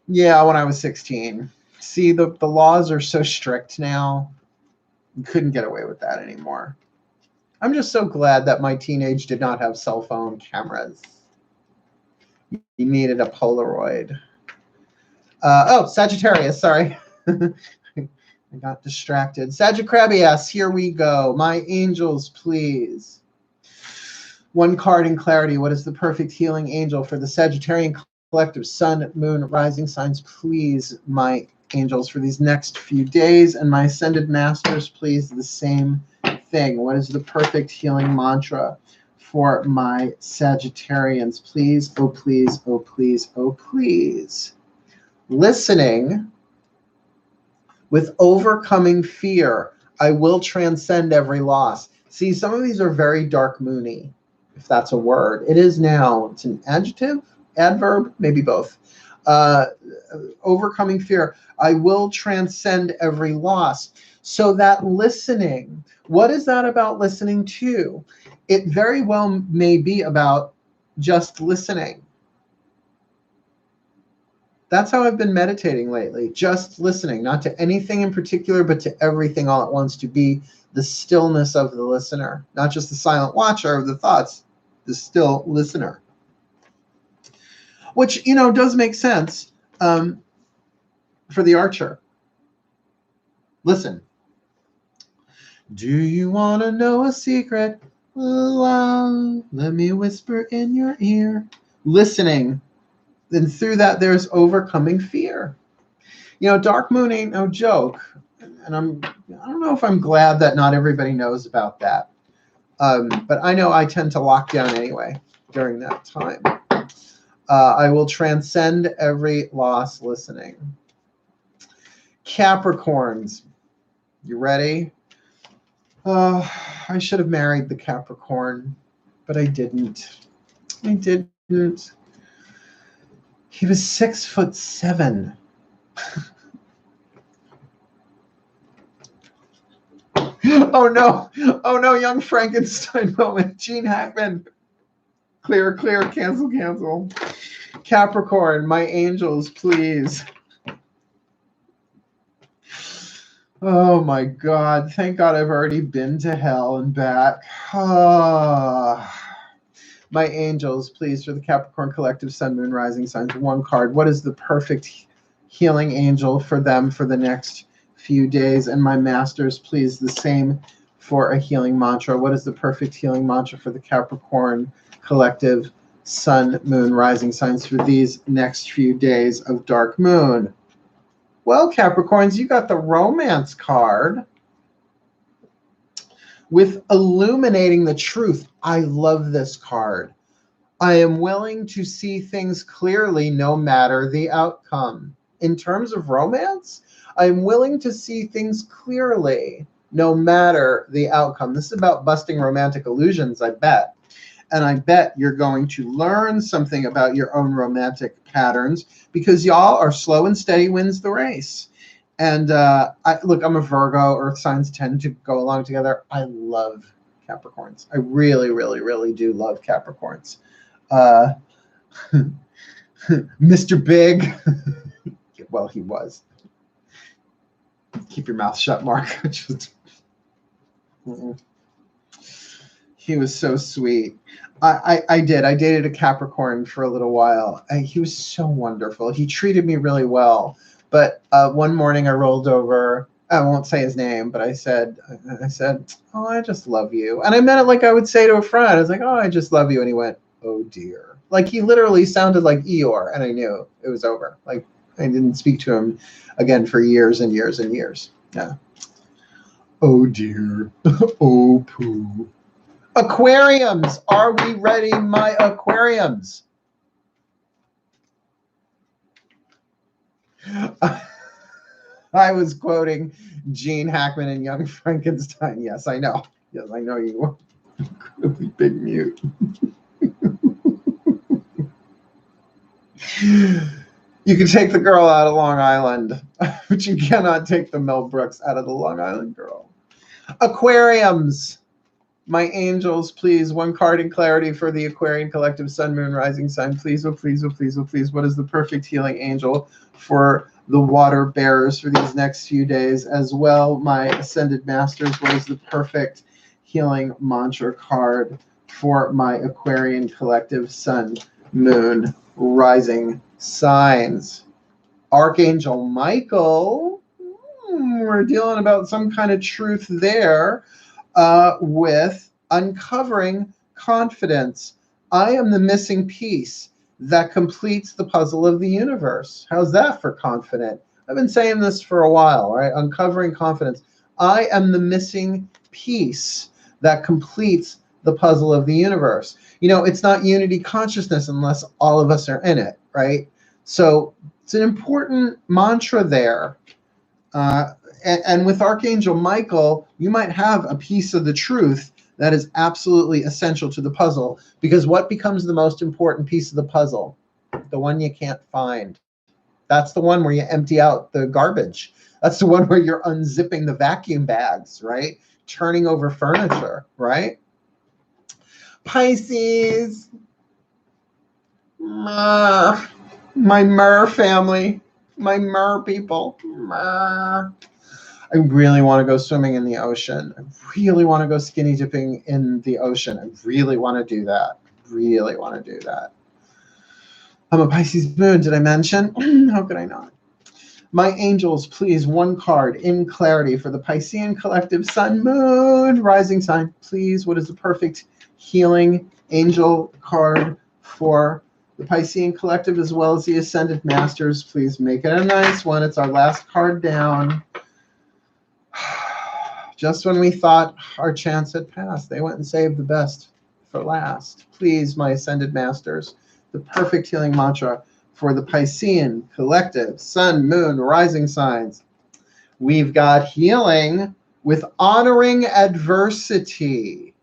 Yeah, when I was 16. See, the laws are so strict now. You couldn't get away with that anymore. I'm just so glad that my teenage did not have cell phone cameras. You needed a Polaroid. Oh, Sagittarius, sorry. I got distracted. Sagittarius, here we go. My angels, please. One card in clarity. What is the perfect healing angel for the Sagittarian collective sun, moon, rising signs? Please, my angels, for these next few days. And my ascended masters, please, the same thing. What is the perfect healing mantra for my Sagittarians? Please, oh please, oh please, oh please. Listening with overcoming fear. I will transcend every loss. See, some of these are very dark moony, if that's a word. It is now. It's an adjective, adverb, maybe both. Overcoming fear. I will transcend every loss. So that listening, what is that about listening to? It very well may be about just listening. That's how I've been meditating lately, just listening, not to anything in particular, but to everything all at once, to be the stillness of the listener, not just the silent watcher of the thoughts, the still listener. Which, you know, does make sense for the archer. Listen. Do you want to know a secret? Let me whisper in your ear. Listening. Then through that, there's overcoming fear. You know, dark moon ain't no joke. And I don't know if I'm glad that not everybody knows about that. But I know I tend to lock down anyway during that time. I will transcend every loss listening. Capricorns. You ready? I should have married the Capricorn, but I didn't. I didn't. He was 6'7". Oh no! Oh no! Young Frankenstein moment. Gene Hackman. Clear, clear. Cancel, cancel. Capricorn, my angels, please. Oh my God! Thank God I've already been to hell and back. My angels, please, for the Capricorn collective sun, moon, rising signs. One card. What is the perfect healing angel for them for the next few days? And my masters, please, the same for a healing mantra. What is the perfect healing mantra for the Capricorn collective sun, moon, rising signs for these next few days of dark moon? Well, Capricorns, you got the romance card with illuminating the truth. I love this card. I am willing to see things clearly no matter the outcome. In terms of romance, I'm willing to see things clearly no matter the outcome. This is about busting romantic illusions, I bet. And I bet you're going to learn something about your own romantic patterns because y'all are slow and steady wins the race. And look, I'm a Virgo. Earth signs tend to go along together. I love Capricorns. I really, really, really do love Capricorns. Mr. Big. Well, he was. Keep your mouth shut, Mark. He was so sweet. I dated a Capricorn for a little while. He was so wonderful. He treated me really well. But one morning I rolled over. I won't say his name, but I said, oh, I just love you. And I meant it like I would say to a friend. I was like, oh, I just love you. And he went, oh, dear. Like he literally sounded like Eeyore. And I knew it was over. Like I didn't speak to him again for years and years and years. Yeah. Oh, dear. Oh, poo. Aquariums. Are we ready, my aquariums? I was quoting Gene Hackman and Young Frankenstein. Yes, I know. Yes, I know you were. Incredibly big mute. You can take the girl out of Long Island, but you cannot take the Mel Brooks out of the Long Island girl. Aquariums. My angels, please. One card in clarity for the Aquarian collective sun, moon, rising sign. Please, oh, please, oh, please, oh, please. What is the perfect healing angel for the water bearers for these next few days? As well, my ascended masters, what is the perfect healing mantra card for my Aquarian collective sun, moon, rising signs? Archangel Michael. We're dealing about some kind of truth there. With uncovering confidence. I am the missing piece that completes the puzzle of the universe. How's that for confident? I've been saying this for a while, right? Uncovering confidence. I am the missing piece that completes the puzzle of the universe. You know, it's not unity consciousness unless all of us are in it, right? So it's an important mantra there. And with Archangel Michael, you might have a piece of the truth that is absolutely essential to the puzzle, because what becomes the most important piece of the puzzle? The one you can't find. That's the one where you empty out the garbage. That's the one where you're unzipping the vacuum bags, right? Turning over furniture, right? Pisces. My Mer family. My Mer people. Mer. I really want to go swimming in the ocean. I really want to go skinny dipping in the ocean. I really want to do that. Really want to do that. I'm a Pisces moon. Did I mention? How could I not? My angels, please, one card in clarity for the Piscean collective, sun, moon, rising sign. Please, what is the perfect healing angel card for the Piscean collective as well as the ascended masters? Please make it a nice one. It's our last card down. Just when we thought our chance had passed, they went and saved the best for last. Please, my ascended masters, the perfect healing mantra for the Piscean collective, sun, moon, rising signs. We've got healing with honoring adversity.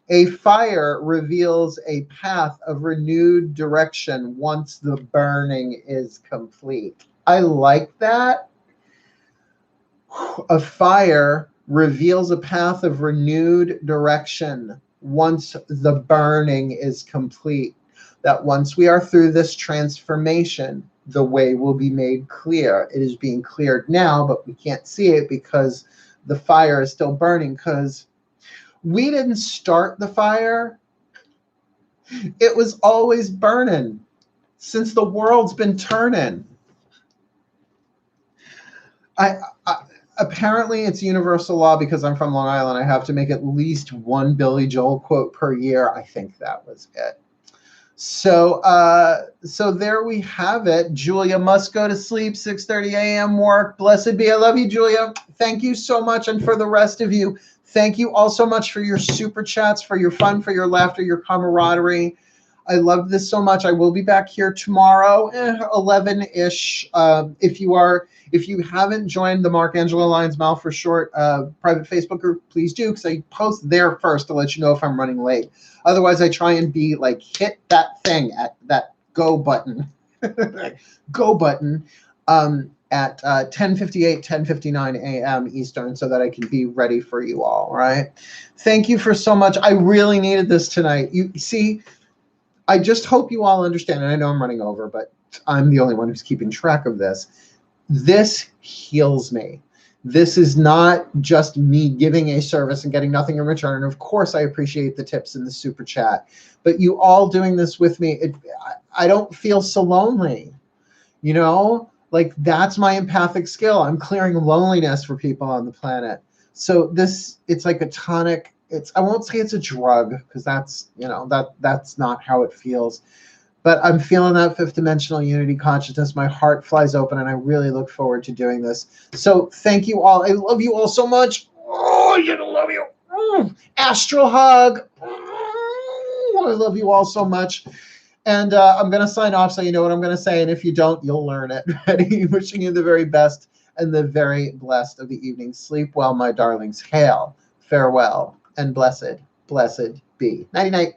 A fire reveals a path of renewed direction once the burning is complete. I like that. A fire reveals a path of renewed direction once the burning is complete. That once we are through this transformation, the way will be made clear. It is being cleared now, but we can't see it because the fire is still burning, because we didn't start the fire. It was always burning since the world's been turning. Apparently it's universal law because I'm from Long Island. I have to make at least one Billy Joel quote per year. I think that was it. So there we have it. Julia must go to sleep, 6:30 a.m. work. Blessed be. I love you, Julia. Thank you so much. And for the rest of you, thank you all so much for your super chats, for your fun, for your laughter, your camaraderie. I love this so much. I will be back here tomorrow, 11-ish. If you haven't joined the Mark Angelo Lyons Mouth for Short private Facebook group, please do, because I post there first to let you know if I'm running late. Otherwise, I try and be like, hit that thing at that go button, go button at 10:58, 10:59 a.m. Eastern, so that I can be ready for you all, right? Thank you for so much. I really needed this tonight. You see, I just hope you all understand, and I know I'm running over, but I'm the only one who's keeping track of this. This heals me. This is not just me giving a service and getting nothing in return. Of course, I appreciate the tips in the super chat, but you all doing this with me, I don't feel so lonely. You know, like that's my empathic skill. I'm clearing loneliness for people on the planet. So this, it's like a tonic. I won't say it's a drug, because that's, you know, that's not how it feels. But I'm feeling that fifth dimensional unity consciousness. My heart flies open, and I really look forward to doing this. So thank you all. I love you all so much. Oh, you love you. Astral hug. I love you all so much. And I'm going to sign off so you know what I'm going to say. And if you don't, you'll learn it. Ready? Wishing you the very best and the very blessed of the evening. Sleep well, my darlings. Hail, farewell, and blessed, blessed be. Nighty-night.